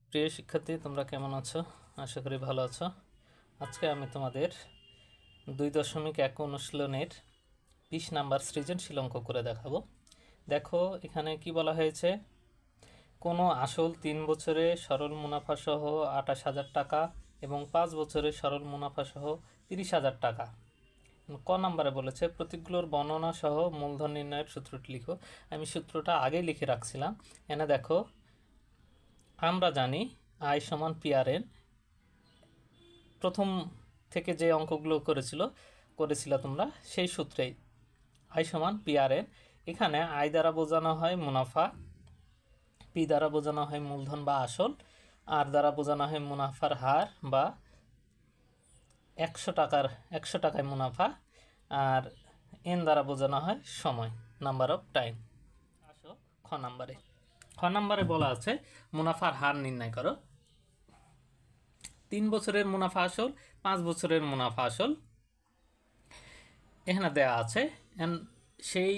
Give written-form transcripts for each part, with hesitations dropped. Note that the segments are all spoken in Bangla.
প্রিয় শিক্ষার্থী, তোমরা কেমন আছো? আশা করি ভালো আছো। আজকে আমি তোমাদের 2.1 অনুশীলনের 20 নাম্বার সৃজনশীল অঙ্ক করে দেখাবো। দেখো এখানে কি বলা হয়েছে, কোনো আসল 3 বছরে সরল মুনাফা সহ 28,000 টাকা এবং 5 বছরে সরল মুনাফা সহ 30,000 টাকা। ক নাম্বারে বলেছে প্রতীকগুলোর বর্ণনা সহ মূলধন নির্ণয়ের সূত্রটি লিখো। আমি সূত্রটা আগেই লিখে রাখছিলাম। এনে দেখো, আমরা জানি আই সমান পিআরএন। প্রথম থেকে যে অঙ্কগুলো করেছিল তোমরা, সেই সূত্রেই আই সমান পিআরএন। এখানে আই দ্বারা বোঝানো হয় মুনাফা, পি দ্বারা বোঝানো হয় মূলধন বা আসল, আর দ্বারা বোঝানো হয় মুনাফার হার বা 100 টাকায় মুনাফা, আর এন দ্বারা বোঝানো হয় সময়, নাম্বার অফ টাইম। আসো খ নাম্বারে বলা আছে মুনাফার হার নির্ণয় করো। 3 বছরের মুনাফা আসল, 5 বছরের মুনাফা আসল এখানে দেয়া আছে। সেই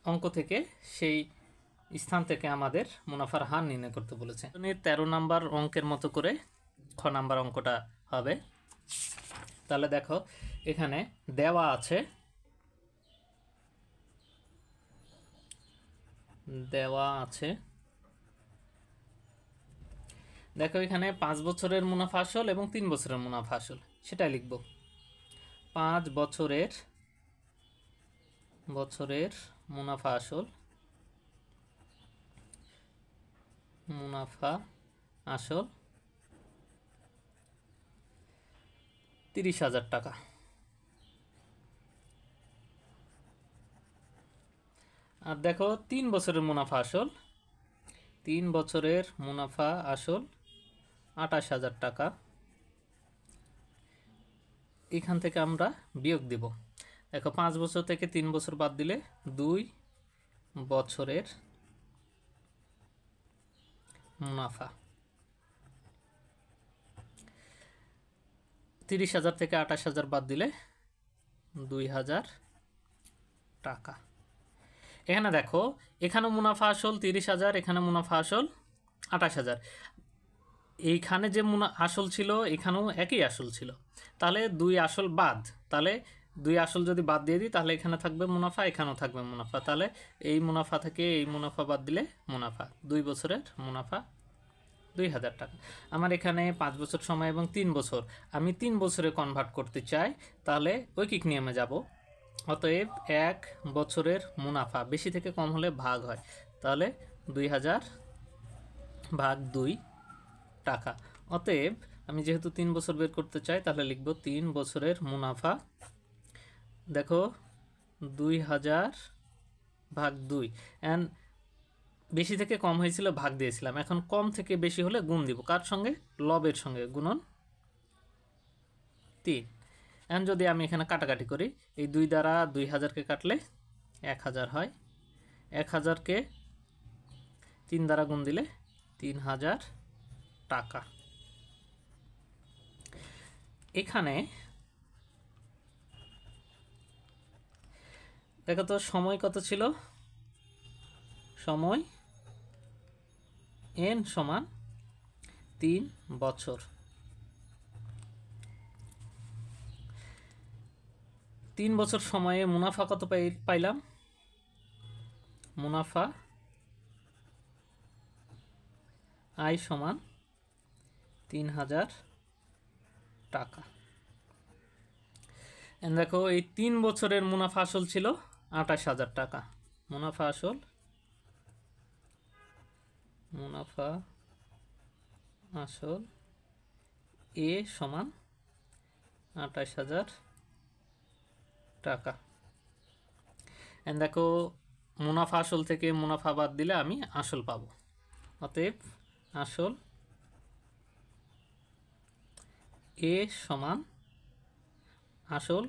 অঙ্ক থেকে, সেই স্থান থেকে আমাদের মুনাফার হার নির্ণয় করতে বলেছে। 13 নাম্বার অঙ্কের মতো করে খ নাম্বার অঙ্কটা হবে। তাহলে দেখো এখানে দেওয়া আছে, দেখো এখানে 5 বছরের মুনাফা আসল এবং 3 বছরের মুনাফা আসল, সেটা লিখব। 5 বছরের মুনাফা আসল, 30,000 টাকা। আর দেখো 3 বছরের মুনাফা আসল, 28,000 টাকা। এখান থেকে আমরা বিয়োগ দিব। দেখো 5 বছর থেকে 3 বছর বাদ দিলে 2 বছরের মুনাফা। 30,000 থেকে 28,000 বাদ দিলে 2,000 টাকা। এখানে দেখো, এখানে মুনাফা আসল 30,000, এখানে মুনাফা আসল 28,000। এইখানে যে আসল ছিল এখানেও একই আসল ছিল, তাহলে 2 আসল বাদ। তাহলে 2 আসল যদি বাদ দিয়ে দিই তাহলে এখানে থাকবে মুনাফা, এখানেও থাকবে মুনাফা। তাহলে এই মুনাফা থেকে এই মুনাফা বাদ দিলে মুনাফা, 2 বছরের মুনাফা 2,000 টাকা। আমার এখানে 5 বছর সময় এবং 3 বছর, আমি 3 বছরে কনভার্ট করতে চাই, তাহলে ঐকিক নিয়মে যাব। অতএব 1 বছরের মুনাফা বেশি থেকে কম হলে ভাগ হয়, তাহলে 2,000 ভাগ 2 টাকা। অতএব আমি যেহেতু 3 বছর বের করতে চাই, তাহলে লিখব 3 বছরের মুনাফা। দেখো 2,000 ভাগ 2, অ্যান্ড বেশি থেকে কম হয়েছিল ভাগ দিয়েছিলাম, এখন কম থেকে বেশি হলে গুণ দিব। কার সঙ্গে? লবের সঙ্গে, গুণন 3। এখন যদি আমি এখানে কাটাকাটি করি, এই 2 দ্বারা 2,000কে কাটলে 1,000 হয়, 1,000কে 3 দ্বারা গুণ দিলে 3,000 টাকা। এখানে দেখো তো সময় কত ছিল, সময় n সমান 3 বছর। 3 বছর সময়ে মুনাফা কত পাইলাম? মুনাফা আয় সমান 3,000 টাকা। দেখো এই 3 বছরের মুনাফা আসল ছিল 28,000 টাকা। মুনাফা আসল এ সমান 28,000 টাকা। দেখো মুনাফা আসল থেকে মুনাফা বাদ দিলে আমি আসল পাবো। অতএব আসল এ সমান আসল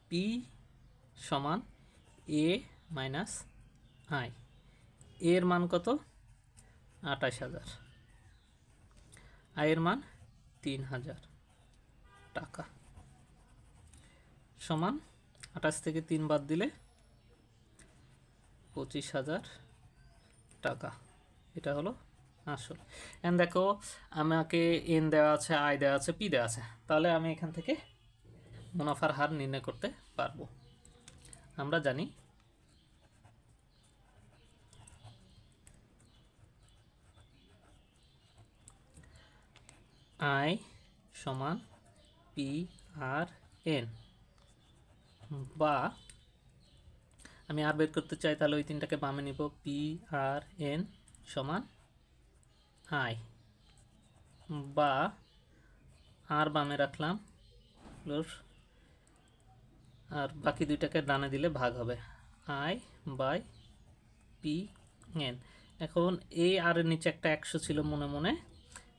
পি সমান এ মাইনাস আই। এর মান কত? 28,000। আয়ের মান 3,000 টাকা সমান 28 থেকে 3 বাদ দিলে 25,000 টাকা। এটা হলো আসল। এন্ড দেখো আমাকে এন দেওয়া আছে, আই দেওয়া আছে, পি দেওয়া আছে, তাহলে আমি এখান থেকে মুনাফার হার নির্ণয় করতে পারবো। আমরা জানি আই সমান পি আর এন, বা আমি আর বের করতে চাই তাহলে ওই তিনটাকে বামে নিব, পি আর এন সমান আই, বা আর বামে রাখলাম আর বাকি দুইটাকে ডানে দিলে ভাগ হবে, আই বাই পি এন। এখন এই আর এর নিচে একটা 100 ছিল মনে মনে,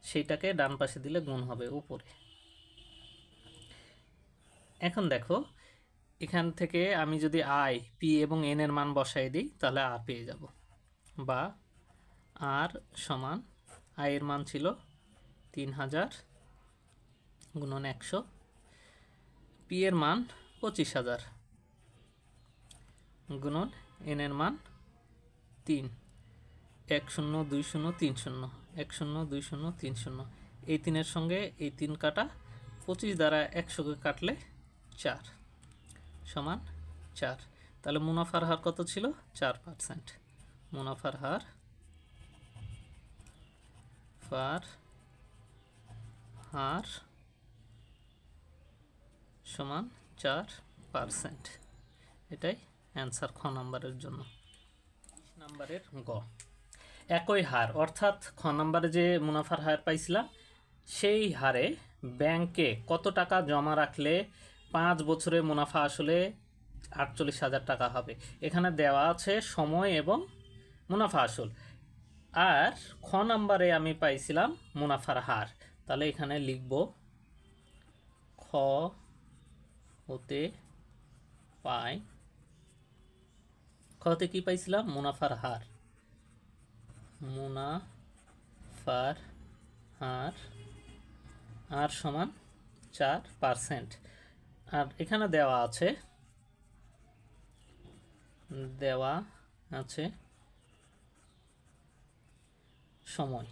সেইটাকে ডান পাশে দিলে গুণ হবে উপরে। এখন দেখো এখান থেকে আমি যদি আই, পি এবং এন এর মান বসাই দিই তাহলে আর পেয়ে যাব, বা আর সমান আই এর মান ছিল 3000 গুণন 100, পি এর মান 25000 গুণন এন এর মান 3, 1 0 2 0 3 0, 1 0 2 0 3 0, এই 3-এর সঙ্গে এই 3 কাটা, 25 দ্বারা 100কে কাটলে 4 সমান 4। তাহলে মুনাফার হার কত ছিল? 4%। মুনাফার হার সমান 4%। এটাই অ্যান্সার খ নাম্বারের জন্য। নাম্বারের গ, একই হার অর্থাৎ খ নাম্বারে যে মুনাফার হার পাইছিলাম সেই হারে ব্যাংকে কত টাকা জমা রাখলে 5 বছরে মুনাফা আসলে 48,000 টাকা হবে। এখানে দেওয়া আছে সময় এবং মুনাফা আসল, আর খ নাম্বারে আমি পাইছিলাম মুনাফার হার। তাহলে এখানে লিখব খ হতে পাই, খ হতে কি পাইছিলাম? মুনাফার হার। মুনাফার হার আর সমান 4%। আর এখানে দেওয়া আছে সময়,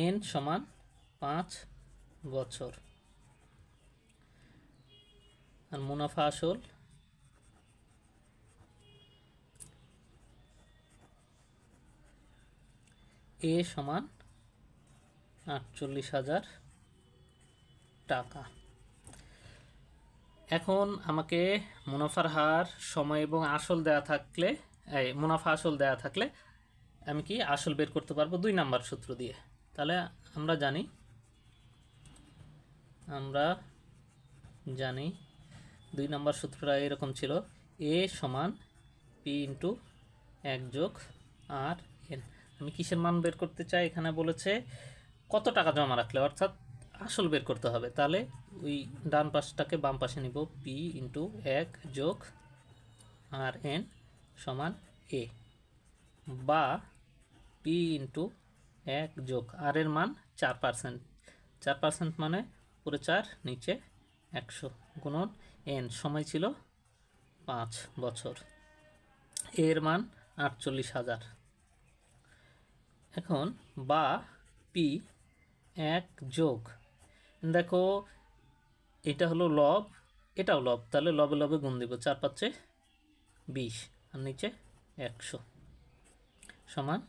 এন সমান 5 বছর, আর মুনাফা আসল এ সমান 48,000 টাকা। এখন আমাকে মুনাফার হার, সময় এবং আসল দেয়া থাকলে, মুনাফা আসল দেয়া থাকলে আমি কি আসল বের করতে পারবো 2 নাম্বার সূত্র দিয়ে। তাহলে আমরা জানি 2 নাম্বার সূত্রটা এরকম ছিল, এ সমান পি ইন্টু 1 যোগ আর এন। আমি কিসের মান বের করতে চাই? এখানে বলেছে কত টাকা জমা রাখলে, অর্থাৎ আসল বের করতে হবে। তাহলে ওই ডান পাশটাকে বাম পাশে নিব, পি ইন্টু 1 যোগ আর এন সমান এ, বা পি ইন্টু 1 যোগ আর এর মান 4%, 4% মানে পুরো 4 নিচে 100 গুণন এন, সময় ছিল 5 বছর, এর মান 48,000। এখন বা পি 1 যোগ, দেখো এটা হলো লব, এটাও লব, তাহলে লবে লবে গুণ দিব, 4 5 20 আর নিচে 100 সমান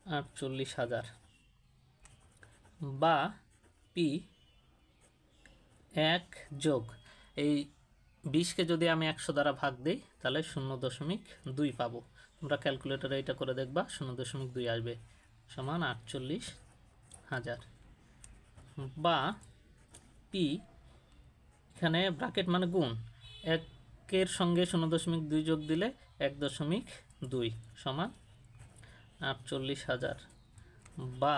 48,000, বা পি 1 যোগ, এই 20কে যদি আমি 100 দ্বারা ভাগ দিই তাহলে 0.2 পাবো। তোমরা ক্যালকুলেটরে এটা করে দেখবা, 0.2 আসবে, সমান 48,000, বা পি, এখানে ব্র্যাকেট মানে গুণ, 1-এর সঙ্গে 0.2 যোগ দিলে 1.2 সমান 48,000, বা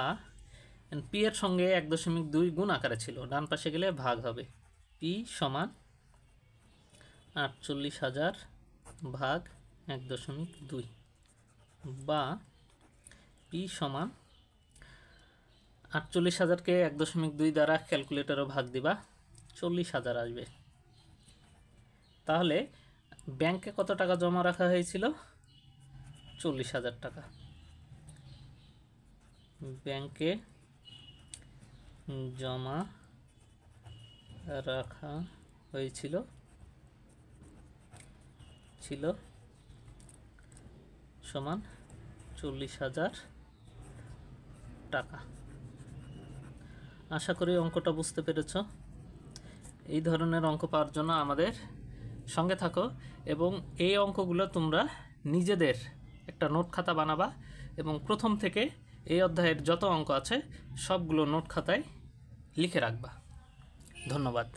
পি এর সঙ্গে 1.2 গুণ আকারে ছিল, ডান পাশে গেলে ভাগ হবে, পি সমান 48,000 ভাগ 1.2, বা পি সমান 48,000কে 1.2 দ্বারা ক্যালকুলেটরে ভাগ দিবা, 40,000 আসবে। তাহলে ব্যাংকে কত টাকা জমা রাখা হয়েছিল? 40,000 টাকা। ব্যাংকে জমা রাখা হয়েছিল সমান 40,000 টাকা। আশা করি অঙ্কটা বুঝতে পেরেছ। এই ধরনের অঙ্ক পাওয়ার জন্য আমাদের সঙ্গে থাকো এবং এই অঙ্কগুলো তোমরা নিজেদের একটা নোট খাতা বানাবা এবং প্রথম থেকে এই অধ্যায়ের যত অঙ্ক আছে সবগুলো নোট খাতায় লিখে রাখবা। ধন্যবাদ।